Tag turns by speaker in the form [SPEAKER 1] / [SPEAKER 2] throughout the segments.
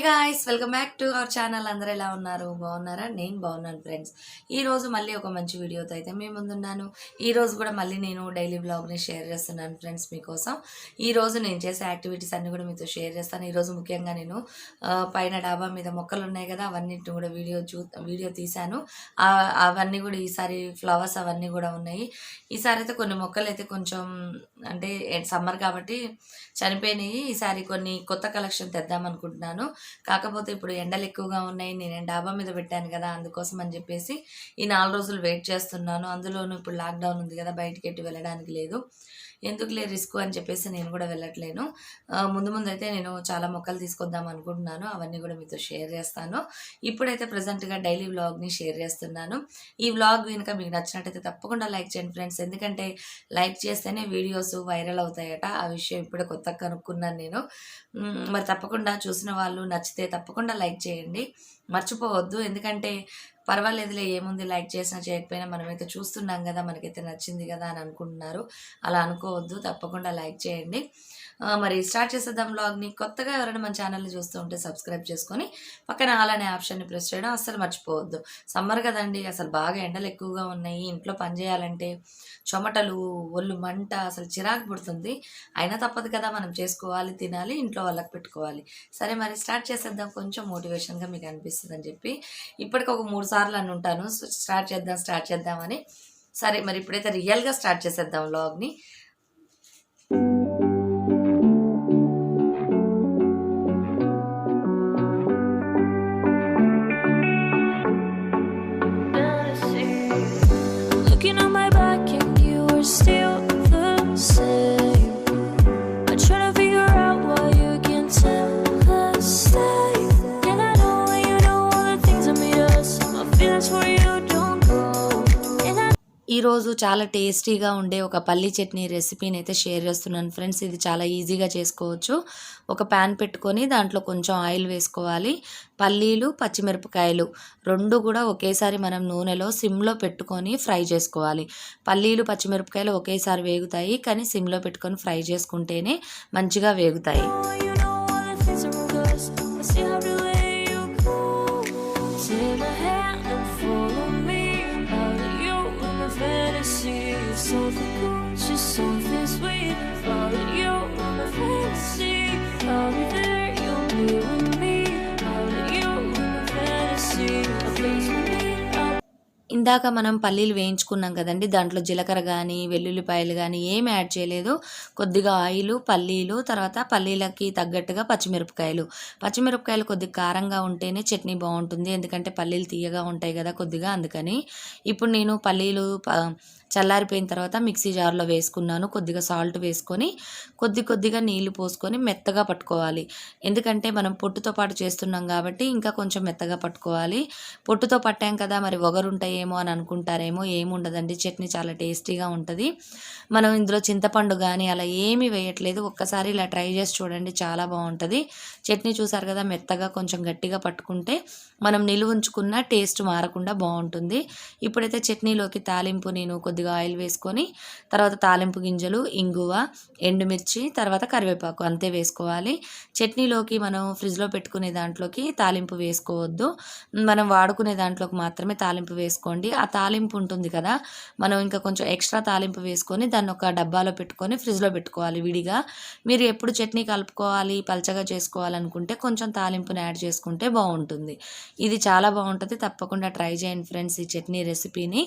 [SPEAKER 1] Guys welcome back to our channel. అందరూ ఎలా ఉన్నారు? బాగున్నారా? నేను బాగున్నాను ఫ్రెండ్స్. ఈ రోజు మళ్ళీ ఒక మంచి వీడియోతో అయితే మీ ముందున్నాను. ఈ రోజు కూడా మళ్ళీ నేను డైలీ బ్లాగ్ని షేర్ చేస్తున్నాను ఫ్రెండ్స్ మీకోసం. ఈ రోజు నేను చేసే యాక్టివిటీస్ అన్నీ కూడా మీతో షేర్ చేస్తాను. ఈరోజు ముఖ్యంగా నేను పైన డాబా మీద మొక్కలు ఉన్నాయి కదా, అవన్నిటిని కూడా వీడియో తీశాను. అవన్నీ కూడా ఈసారి ఫ్లవర్స్ అవన్నీ కూడా ఉన్నాయి. ఈసారి అయితే కొన్ని మొక్కలు అయితే కొంచెం అంటే సమ్మర్ కాబట్టి చనిపోయినాయి. ఈసారి కొన్ని కొత్త కలెక్షన్ తెద్దామనుకుంటున్నాను. కాకపోతే ఇప్పుడు ఎండలు ఎక్కువగా ఉన్నాయి. నేను డాబా మీద పెట్టాను కదా, అందుకోసం అని చెప్పేసి ఈ 4 రోజులు వెయిట్ చేస్తున్నాను. అందులోనూ ఇప్పుడు లాక్డౌన్ ఉంది కదా, బయటికి ఎట్టి వెళ్ళడానికి లేదు. ఎందుకులే రిస్క్ అని చెప్పేసి నేను కూడా వెళ్ళట్లేను. ముందు అయితే నేను చాలా మొక్కలు తీసుకొద్దాం అనుకుంటున్నాను. అవన్నీ కూడా మీతో షేర్ చేస్తాను. ఇప్పుడైతే ప్రజెంట్గా డైలీ వ్లాగ్ని షేర్ చేస్తున్నాను. ఈ వ్లాగ్ కనుక మీకు నచ్చినట్టయితే తప్పకుండా లైక్ చేయండి ఫ్రెండ్స్. ఎందుకంటే లైక్ చేస్తేనే వీడియోస్ వైరల్ అవుతాయట. ఆ విషయం ఇప్పుడే కొత్తగా కనుక్కున్నాను నేను. మరి తప్పకుండా చూసిన వాళ్ళు నచ్చితే తప్పకుండా లైక్ చేయండి, మర్చిపోవద్దు. ఎందుకంటే పర్వాలేదులే, ఏముంది లైక్ చేసినా చేయకపోయినా మనమైతే చూస్తున్నాం కదా, మనకైతే నచ్చింది కదా అని అనుకుంటున్నారు. అలా అనుకోవద్దు, తప్పకుండా లైక్ చేయండి. మరి స్టార్ట్ చేసేద్దాం వ్లాగ్ని. కొత్తగా ఎవరైనా మన ఛానల్ని చూస్తూ ఉంటే సబ్స్క్రైబ్ చేసుకొని పక్కన ఆల్ అనే ఆప్షన్ని ప్రెస్ చేయడం అస్సలు మర్చిపోవద్దు. సమ్మర్ కదండి, అసలు బాగా ఎండలు ఎక్కువగా ఉన్నాయి. ఇంట్లో పని చేయాలంటే చెమటలు, ఒళ్ళు మంట, అసలు చిరాకు పుడుతుంది. అయినా తప్పదు కదా, మనం చేసుకోవాలి, తినాలి, ఇంట్లో వాళ్ళకి పెట్టుకోవాలి. సరే మరి స్టార్ట్ చేసేద్దాం. కొంచెం మోటివేషన్గా మీకు అనిపిస్తుంది అని చెప్పి ఇప్పటికి ఒక 3 సార్లు అని ఉంటాను స్టార్ట్ చేద్దామని. సరే మరి ఇప్పుడైతే రియల్గా స్టార్ట్ చేసేద్దాం వ్లాగ్ని. ఈరోజు చాలా టేస్టీగా ఉండే ఒక పల్లీ చట్నీ రెసిపీని అయితే షేర్ చేస్తున్నాను ఫ్రెండ్స్. ఇది చాలా ఈజీగా చేసుకోవచ్చు. ఒక ప్యాన్ పెట్టుకొని దాంట్లో కొంచెం ఆయిల్ వేసుకోవాలి. పల్లీలు, పచ్చిమిరపకాయలు 2 కూడా ఒకేసారి మనం నూనెలో సిమ్లో పెట్టుకొని ఫ్రై చేసుకోవాలి. పల్లీలు, పచ్చిమిరపకాయలు ఒకేసారి వేగుతాయి, కానీ సిమ్లో పెట్టుకొని ఫ్రై చేసుకుంటేనే మంచిగా వేగుతాయి. Something cool, just something sweet. Follow you on my fantasy. I'll be there, you'll be with me. Follow you on my fantasy. A place we need. ఇందాక మనం పల్లీలు వేయించుకున్నాం కదండి, దాంట్లో జీలకర్ర కానీ వెల్లుల్లిపాయలు కానీ ఏమి యాడ్ చేయలేదు. కొద్దిగా ఆయిల్, పల్లీలు, తర్వాత పల్లీలకి తగ్గట్టుగా పచ్చిమిరపకాయలు కొద్దిగా కారంగా ఉంటేనే చట్నీ బాగుంటుంది. ఎందుకంటే పల్లీలు తీయగా ఉంటాయి కదా కొద్దిగా, అందుకని. ఇప్పుడు నేను పల్లీలు చల్లారిపోయిన తర్వాత మిక్సీ జార్లో వేసుకున్నాను. కొద్దిగా సాల్ట్ వేసుకొని కొద్దిగా నీళ్లు పోసుకొని మెత్తగా పట్టుకోవాలి. ఎందుకంటే మనం పొట్టుతో పాటు చేస్తున్నాం కాబట్టి ఇంకా కొంచెం మెత్తగా పట్టుకోవాలి. పొట్టుతో పట్టాం కదా, మరి ఒగరుంటాయేమో అని అనుకుంటారేమో. ఏముండదండి, చట్నీ చాలా టేస్టీగా ఉంటుంది. మనం ఇందులో చింతపండు కానీ అలా ఏమీ వేయట్లేదు. ఒక్కసారి ఇలా ట్రై చేసి చూడండి, చాలా బాగుంటుంది. చట్నీ చూసారు కదా, మెత్తగా కొంచెం గట్టిగా పట్టుకుంటే మనం నిలువ ఉంచుకున్న టేస్ట్ మారకుండా బాగుంటుంది. ఇప్పుడైతే చట్నీలోకి తాలింపు నేను కొద్దిగా ఆయిల్ వేసుకొని తర్వాత తాలింపు గింజలు, ఇంగువ, ఎండుమిర్చి, తర్వాత కరివేపాకు అంతే వేసుకోవాలి. చట్నీలోకి మనం ఫ్రిడ్జ్లో పెట్టుకునే దాంట్లోకి తాలింపు వేసుకోవద్దు. మనం వాడుకునే దాంట్లోకి మాత్రమే తాలింపు వేసుకోండి. ఆ తాలింపు ఉంటుంది కదా, మనం ఇంకా కొంచెం ఎక్స్ట్రా తాలింపు వేసుకొని దాన్ని ఒక డబ్బాలో పెట్టుకొని ఫ్రిడ్జ్లో పెట్టుకోవాలి విడిగా. మీరు ఎప్పుడు చట్నీ కలుపుకోవాలి, పల్చగా చేసుకోవాలనుకుంటే కొంచెం తాలింపుని యాడ్ చేసుకుంటే బాగుంటుంది. ఇది చాలా బాగుంటుంది. తప్పకుండా ట్రై చేయండి ఫ్రెండ్స్ ఈ చట్నీ రెసిపీని.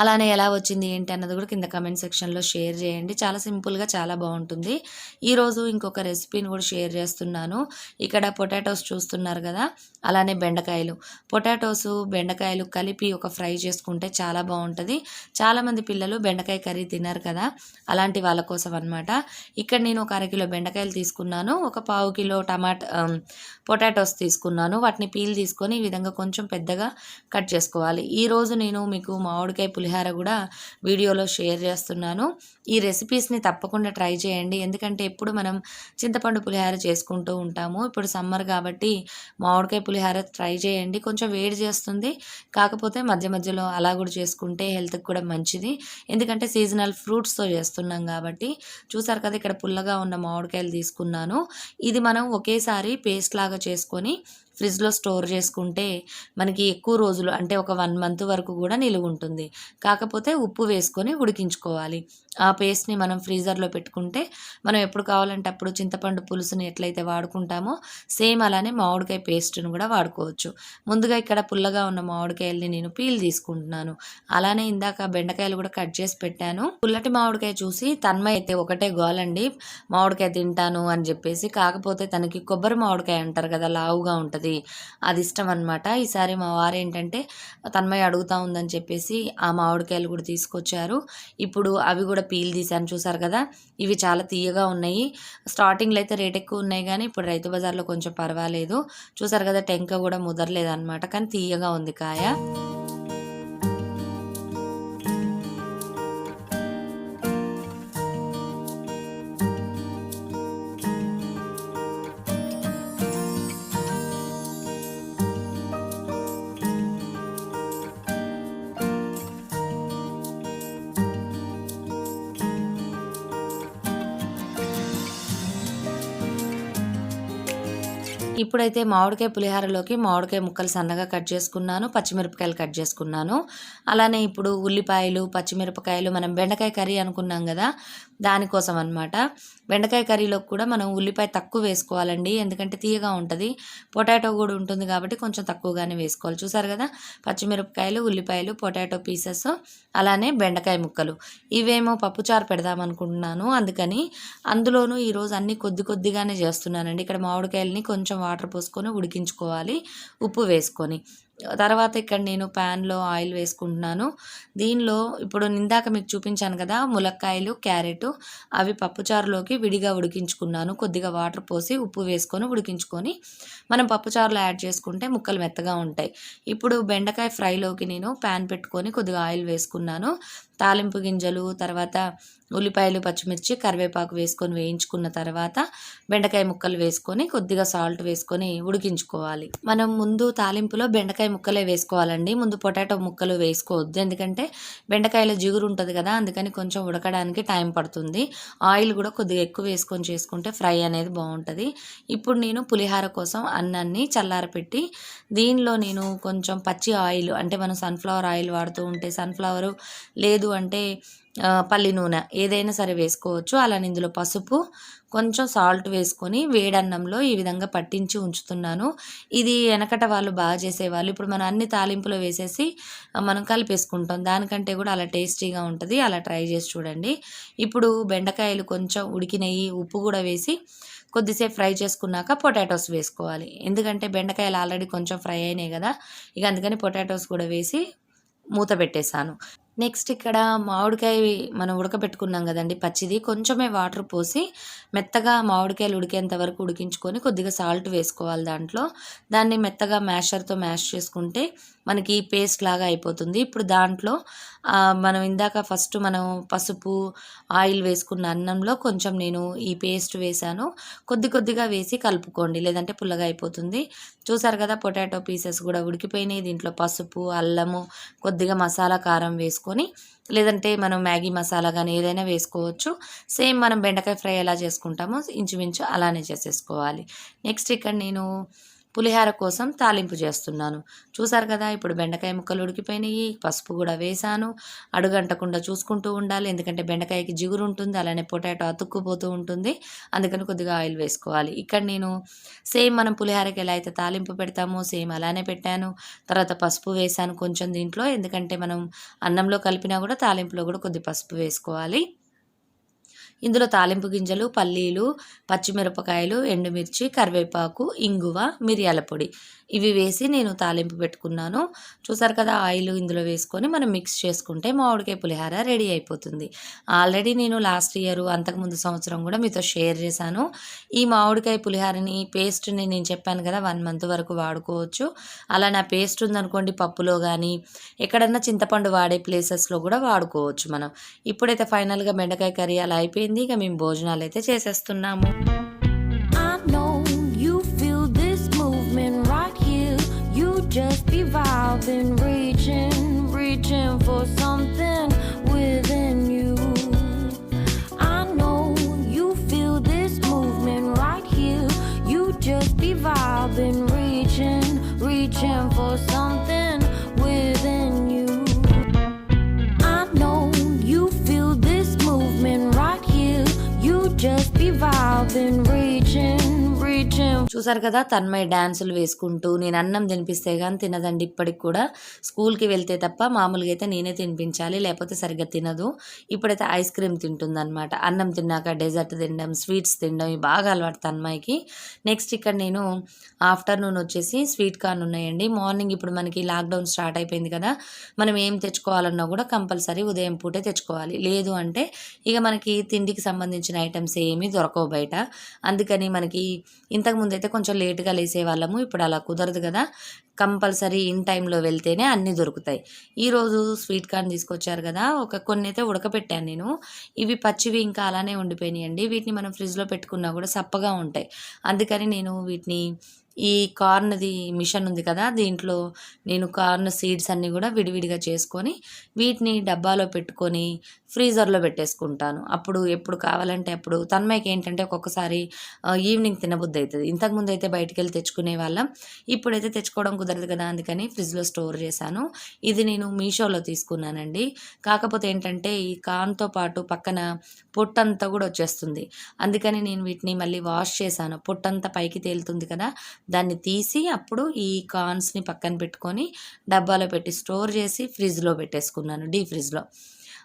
[SPEAKER 1] అలానే ఎలా వచ్చింది ఏంటి అన్నది కూడా కింద కమెంట్ సెక్షన్లో షేర్ చేయండి. చాలా సింపుల్గా చాలా బాగుంటుంది. ఈరోజు ఇంకొక రెసిపీని కూడా షేర్ చేస్తున్నాను. ఇక్కడ పొటాటోస్ చూస్తున్నారు కదా, అలానే బెండకాయలు కలిపి ఒక ఫ్రై చేసుకుంటే చాలా బాగుంటుంది. చాలామంది పిల్లలు బెండకాయ కర్రీ తినరు కదా, అలాంటి వాళ్ళ కోసం అనమాట. ఇక్కడ నేను ఒక 1/2 కిలో బెండకాయలు తీసుకున్నాను. ఒక 1/2 కిలో పొటాటోస్ తీసుకున్నాను. వాటిని పీల్ తీసుకొని ఈ విధంగా కొంచెం పెద్దగా కట్ చేసుకోవాలి. ఈరోజు నేను మీకు మామిడికాయ
[SPEAKER 2] పులిహార కూడా వీడియోలో షేర్ చేస్తున్నాను. ఈ రెసిపీస్ని తప్పకుండా ట్రై చేయండి. ఎందుకంటే ఎప్పుడు మనం చింతపండు పులిహార చేసుకుంటూ ఉంటాము. ఇప్పుడు సమ్మర్ కాబట్టి మామిడికాయ పులిహార ట్రై చేయండి. కొంచెం వేడి చేస్తుంది, కాకపోతే మధ్య మధ్యలో అలా కూడా చేసుకుంటే హెల్త్కి కూడా మంచిది. ఎందుకంటే సీజనల్ ఫ్రూట్స్తో చేస్తున్నాం కాబట్టి. చూసారు కదా, ఇక్కడ పుల్లగా ఉన్న మామిడికాయలు తీసుకున్నాను. ఇది మనం ఒకేసారి పేస్ట్ లాగా చేసుకొని ఫ్రిడ్జ్లో స్టోర్ చేసుకుంటే మనకి ఎక్కువ రోజులు, అంటే ఒక 1 మంత్ వరకు కూడా నిలువ ఉంటుంది. కాకపోతే ఉప్పు వేసుకొని ఉడికించుకోవాలి. ఆ పేస్ట్ని మనం ఫ్రీజర్లో పెట్టుకుంటే మనం ఎప్పుడు కావాలంటే అప్పుడు చింతపండు పులుసుని ఎట్లయితే వాడుకుంటామో సేమ్ అలానే మామిడికాయ పేస్ట్ను కూడా వాడుకోవచ్చు. ముందుగా ఇక్కడ పుల్లగా ఉన్న మామిడికాయల్ని నేను పీల్ తీసుకుంటున్నాను. అలానే ఇందాక బెండకాయలు కూడా కట్ చేసి పెట్టాను. పుల్లటి మామిడికాయ చూసి తన్మయ్ అయితే ఒకటే గోలండి, మామిడికాయ తింటాను అని చెప్పేసి. కాకపోతే తనకి కొబ్బరి మామిడికాయ అంటారు కదా, లావుగా ఉంటుంది, అది ఇష్టం అనమాట. ఈసారి మా వారు ఏంటంటే తన్మయ్య అడుగుతా ఉందని చెప్పేసి ఆ మామిడికాయలు కూడా తీసుకొచ్చారు. ఇప్పుడు అవి కూడా పీల్ తీసాను. చూసారు కదా, ఇవి చాలా తీయగా ఉన్నాయి. స్టార్టింగ్లో అయితే రేట్ ఎక్కువ ఉన్నాయి, కానీ ఇప్పుడు రైతు బజార్లో కొంచెం పర్వాలేదు. చూసారు కదా, టెంక కూడా ముదరలేదు అనమాట, కానీ తీయగా ఉంది కాయ. ఇప్పుడైతే మామిడికాయ పులిహారలోకి మామిడికాయ ముక్కలు సన్నగా కట్ చేసుకున్నాను, పచ్చిమిరపకాయలు కట్ చేసుకున్నాను. అలానే ఇప్పుడు ఉల్లిపాయలు, పచ్చిమిరపకాయలు, మనం బెండకాయ కర్రీ అనుకున్నాం కదా, దానికోసం అనమాట. బెండకాయ కర్రీలోకి కూడా మనం ఉల్లిపాయ తక్కువ వేసుకోవాలండి, ఎందుకంటే తీయగా ఉంటుంది. పొటాటో కూడా ఉంటుంది కాబట్టి కొంచెం తక్కువగానే వేసుకోవాలి. చూసారు కదా, పచ్చిమిరపకాయలు, ఉల్లిపాయలు, పొటాటో పీసెస్, అలానే బెండకాయ ముక్కలు. ఇవేమో పప్పుచారు పెడదాం అనుకుంటున్నాను, అందుకని అందులోనూ ఈరోజు అన్నీ కొద్దిగానే చేస్తున్నానండి. ఇక్కడ మామిడికాయలని కొంచెం వాటర్ పోసుకొని ఉడికించుకోవాలి ఉప్పు వేసుకొని. తర్వాత ఇక్కడ నేను ప్యాన్లో ఆయిల్ వేసుకుంటున్నాను. దీనిలో ఇప్పుడు ఇందాక మీకు చూపించాను కదా, ములక్కాయలు, క్యారెట్, అవి పప్పుచారులోకి విడిగా ఉడికించుకున్నాను. కొద్దిగా వాటర్ పోసి ఉప్పు వేసుకొని ఉడికించుకొని మనం పప్పుచారులో యాడ్ చేసుకుంటే ముక్కలు మెత్తగా ఉంటాయి. ఇప్పుడు బెండకాయ ఫ్రైలోకి నేను ప్యాన్ పెట్టుకొని కొద్దిగా ఆయిల్ వేసుకున్నాను. తాలింపు గింజలు, తర్వాత ఉల్లిపాయలు, పచ్చిమిర్చి, కరివేపాకు వేసుకొని వేయించుకున్న తర్వాత బెండకాయ ముక్కలు వేసుకొని కొద్దిగా సాల్ట్ వేసుకొని ఉడికించుకోవాలి. మనం ముందు తాలింపులో బెండకాయ ముక్కలే వేసుకోవాలండి, ముందు పొటాటో ముక్కలు వేసుకోవద్దు. ఎందుకంటే బెండకాయలో జిగురు ఉంటుంది కదా, అందుకని కొంచెం ఉడకడానికి టైం పడుతుంది. ఆయిల్ కూడా కొద్దిగా ఎక్కువ వేసుకొని చేసుకుంటే ఫ్రై అనేది బాగుంటుంది. ఇప్పుడు నేను పులిహార కోసం అన్నాన్ని చల్లారపెట్టి దీనిలో నేను కొంచెం పచ్చి ఆయిల్, అంటే మనం సన్ఫ్లవర్ ఆయిల్ వాడుతూ ఉంటే సన్ఫ్లవరు, లేదు అంటే పల్లి నూనె ఏదైనా సరే వేసుకోవచ్చు. అలానే ఇందులో పసుపు, కొంచెం సాల్ట్ వేసుకొని వేడన్నంలో ఈ విధంగా పట్టించి ఉంచుతున్నాను. ఇది వెనకట వాళ్ళు బాగా చేసేవాళ్ళు. ఇప్పుడు మనం అన్ని తాలింపులో వేసేసి మనం కలిపేసుకుంటాం, దానికంటే కూడా అలా టేస్టీగా ఉంటుంది. అలా ట్రై చేసి చూడండి. ఇప్పుడు బెండకాయలు కొంచెం ఉడికినవి, ఉప్పు కూడా వేసి కొద్దిసేపు ఫ్రై చేసుకున్నాక పొటాటోస్ వేసుకోవాలి. ఎందుకంటే బెండకాయలు ఆల్రెడీ కొంచెం ఫ్రై అయినాయి కదా, ఇక అందుకని పొటాటోస్ కూడా వేసి మూత పెట్టేశాను. నెక్స్ట్ ఇక్కడ మామిడికాయ మనం ఉడకబెట్టుకున్నాం కదండి పచ్చిది, కొంచెమే వాటర్ పోసి మెత్తగా మామిడికాయలు ఉడికేంత వరకు ఉడికించుకొని కొద్దిగా సాల్ట్ వేసుకోవాలి దాంట్లో. దాన్ని మెత్తగా మ్యాషర్తో మ్యాష్ చేసుకుంటే మనకి పేస్ట్ లాగా అయిపోతుంది. ఇప్పుడు దాంట్లో మనం ఇందాక ఫస్ట్ మనం పసుపు, ఆయిల్ వేసుకున్న అన్నంలో కొంచెం నేను ఈ పేస్ట్ వేసాను. కొద్దిగా వేసి కలుపుకోండి, లేదంటే పుల్లగా అయిపోతుంది. చూసారు కదా, పొటాటో పీసెస్ కూడా ఉడికిపోయినాయి. దీంట్లో పసుపు, అల్లము, కొద్దిగా మసాలా కారం వేసుకొని, లేదంటే మనం మ్యాగీ మసాలా కానీ ఏదైనా వేసుకోవచ్చు. సేమ్ మనం బెండకాయ ఫ్రై ఎలా చేసుకుంటామో ఇంచుమించు అలానే చేసేసుకోవాలి. నెక్స్ట్ ఇక్కడ నేను పులిహార కోసం తాలింపు చేస్తున్నాను. చూసారు కదా, ఇప్పుడు బెండకాయ ముక్కలు ఉడికిపోయినాయి, పసుపు కూడా వేసాను. అడుగంటకుండా చూసుకుంటూ ఉండాలి, ఎందుకంటే బెండకాయకి జిగురు ఉంటుంది, అలానే పొటాటో అతుక్కుపోతూ ఉంటుంది, అందుకని కొద్దిగా ఆయిల్ వేసుకోవాలి. ఇక్కడ నేను సేమ్ మనం పులిహారకి ఎలా అయితే తాలింపు పెడతామో సేమ్ అలానే పెట్టాను. తర్వాత పసుపు వేసాను కొంచెం దీంట్లో, ఎందుకంటే మనం అన్నంలో కలిపినా కూడా తాలింపులో కూడా కొద్ది పసుపు వేసుకోవాలి. ఇందులో తాలింపు గింజలు, పల్లీలు, పచ్చిమిరపకాయలు, ఎండుమిర్చి, కరివేపాకు, ఇంగువ, మిరియాల పొడి ఇవి వేసి నేను తాలింపు పెట్టుకున్నాను. చూసారు కదా, ఆయిల్ ఇందులో వేసుకొని మనం మిక్స్ చేసుకుంటే మామిడికాయ పులిహార రెడీ అయిపోతుంది. ఆల్రెడీ నేను లాస్ట్ ఇయర్ అంతకుముందు సంవత్సరం కూడా మీతో షేర్ చేశాను. ఈ మామిడికాయ పులిహారని పేస్ట్ని నేను చెప్పాను కదా 1 మంత్ వరకు వాడుకోవచ్చు. అలా నా పేస్ట్ ఉందనుకోండి పప్పులో కానీ ఎక్కడన్నా చింతపండు వాడే ప్లేసెస్లో కూడా వాడుకోవచ్చు మనం. ఇప్పుడైతే ఫైనల్గా బెండకాయ కర్రీ అలా అయిపోయింది. ఇక మేము భోజనాలు అయితే చేసేస్తున్నాము.
[SPEAKER 1] Just be vibing, reaching for something within you. I know you feel this movement right here. You just be vibing, reaching for something within you. I know you feel this movement right here. You just be vibing, reaching.
[SPEAKER 2] చూసారు కదా, తన్మయ డాన్సులు వేసుకుంటూ నేను అన్నం తినిపిస్తే కానీ తినదండి. ఇప్పటికి కూడా స్కూల్కి వెళ్తే తప్ప మామూలుగా అయితే నేనే తినిపించాలి, లేకపోతే సరిగ్గా తినదు. ఇప్పుడైతే ఐస్ క్రీమ్ తింటుందన్నమాట. అన్నం తిన్నాక డెజర్ట్ తినడం, స్వీట్స్ తినడం ఇవి బాగా అలవాటు తన్మయ్యకి. నెక్స్ట్ ఇక్కడ నేను ఆఫ్టర్నూన్ వచ్చేసి స్వీట్ కార్న్ ఉన్నాయండి. మార్నింగ్ ఇప్పుడు మనకి లాక్డౌన్ స్టార్ట్ అయిపోయింది కదా, మనం ఏం తెచ్చుకోవాలన్నా కూడా కంపల్సరీ ఉదయం పూటే తెచ్చుకోవాలి. లేదు అంటే ఇక మనకి తిండికి సంబంధించిన ఐటమ్స్ ఏమీ దొరకవు బయట. అందుకని మనకి ఇంతకుముందు అయితే కొంచెం లేట్గా లేసేవాళ్ళము, ఇప్పుడు అలా కుదరదు కదా. కంపల్సరీ ఇన్ టైంలో వెళ్తేనే అన్నీ దొరుకుతాయి. ఈరోజు స్వీట్ కార్న్ తీసుకొచ్చారు కదా, కొన్ని అయితే ఉడకపెట్టాను నేను. ఇవి పచ్చివి ఇంకా అలానే ఉండిపోయినాయండి. వీటిని మనం ఫ్రిడ్జ్లో పెట్టుకున్నా కూడా సప్పగా ఉంటాయి. అందుకని నేను వీటిని ఈ కార్న్ది మిషన్ ఉంది కదా, దీంట్లో నేను కార్న్ సీడ్స్ అన్నీ కూడా విడివిడిగా చేసుకొని వీటిని డబ్బాలో పెట్టుకొని ఫ్రీజర్లో పెట్టేసుకుంటాను. అప్పుడు ఎప్పుడు కావాలంటే అప్పుడు. తన్మయ్యకి ఏంటంటే ఒక్కొక్కసారి ఈవినింగ్ తినబుద్ధి అవుతుంది. ఇంతకుముందు అయితే బయటికి వెళ్ళి తెచ్చుకునే వాళ్ళం, ఇప్పుడైతే తెచ్చుకోవడం కుదరదు కదా, అందుకని ఫ్రిడ్జ్లో స్టోర్ చేశాను. ఇది నేను మీషోలో తీసుకున్నానండి. కాకపోతే ఏంటంటే ఈ కార్న్తో పాటు పక్కన పొట్టంతా కూడా వచ్చేస్తుంది. అందుకని నేను వీటిని మళ్ళీ వాష్ చేశాను. పొట్టంతా పైకి తేలుతుంది కదా, దాన్ని తీసి అప్పుడు ఈ కార్న్స్ని పక్కన పెట్టుకొని డబ్బాలో పెట్టి స్టోర్ చేసి ఫ్రిడ్జ్లో పెట్టేసుకున్నాను, డీప్ ఫ్రిడ్జ్లో.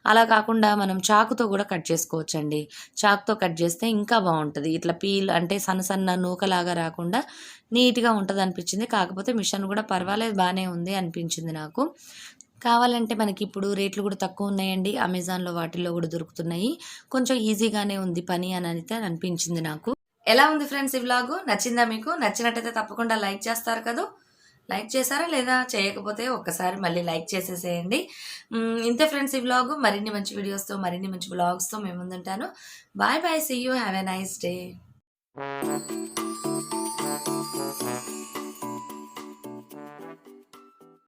[SPEAKER 2] అలా కాకుండా మనం చాకుతో కూడా కట్ చేసుకోవచ్చండి. చాకుతో కట్ చేస్తే ఇంకా బాగుంటుంది. ఇట్లా పీల్ అంటే సన్న నూకలాగా రాకుండా నీట్గా ఉంటుంది అనిపించింది. కాకపోతే మిషన్ కూడా పర్వాలేదు, బాగానే ఉంది అనిపించింది నాకు. కావాలంటే మనకి ఇప్పుడు రేట్లు కూడా తక్కువ ఉన్నాయండి. అమెజాన్లో వాటిల్లో కూడా దొరుకుతున్నాయి. కొంచెం ఈజీగానే ఉంది పని అని అయితే అనిపించింది నాకు. ఎలా ఉంది ఫ్రెండ్స్ ఈ వ్లాగ్? నచ్చిందా మీకు? నచ్చినట్టయితే తప్పకుండా లైక్ చేస్తారు కదా. లైక్ చేశారా లేదా? చేయకపోతే ఒక్కసారి మళ్ళీ లైక్ చేసేసేయండి. ఇంతే ఫ్రెండ్స్ ఈ వ్లాగ్. మరిన్ని మంచి వీడియోస్తో మరిన్ని మంచి వ్లాగ్స్తో మేము ముందుంటాను. Bye bye, see you, have a nice day.